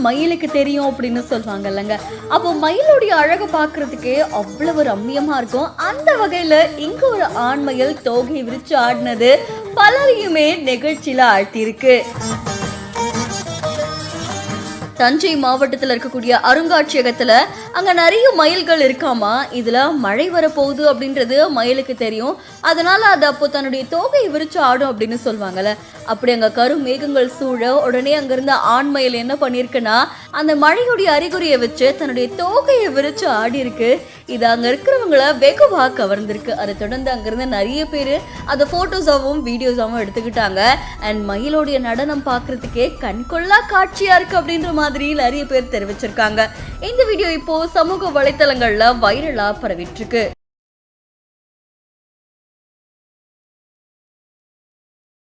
மயிலுக்கு தெரியும் அப்படின்னு சொல்லுவாங்க இல்லைங்க. அப்போ மயிலுடைய அழகை பார்க்கறதுக்கே அவ்வளவு ரம்மியமா இருக்கும். அந்த வகையில இங்க ஒரு ஆண் மயில் தோகை விரிச்சு ஆடினது பலரையுமே நெகிழ்ச்சியில ஆழ்த்தியிருக்கு. தஞ்சை மாவட்டத்தில் இருக்கக்கூடிய அருங்காட்சியகத்துல அங்க நிறைய மயில்கள் இருக்காமா. இதுல மழை வரப்போகுது அப்படின்றது மயிலுக்கு தெரியும். அதனால அது அப்போ தன்னுடைய தோகையை விரிச்சு ஆடும் அப்படின்னு சொல்லுவாங்கல்ல. அப்படி அங்க கரும் மேகங்கள் சூழ உடனே அங்க இருந்த ஆண் மயில் என்ன பண்ணிருக்குன்னா அந்த மழையுடைய அறிகுறியை வச்சு தன்னுடைய தோகையை விரிச்சு ஆடி இருக்கு. இது அங்க இருக்கிறவங்கள வெகுவா கவர்ந்திருக்கு. அதை தொடர்ந்து அங்க இருந்த நிறைய பேரு அதை போட்டோஸாவும் வீடியோஸாவும் எடுத்துக்கிட்டாங்க. அண்ட் மயிலோடைய நடனம் பார்க்கறதுக்கே கண்கொள்ளா காட்சியா இருக்கு அப்படின்ற மாதிரி நிறைய பேர் தெரிவிச்சிருக்காங்க. இந்த வீடியோ இப்போ சமூக வலைத்தளங்கள்ல வைரலா பரவிட்டு இருக்கு.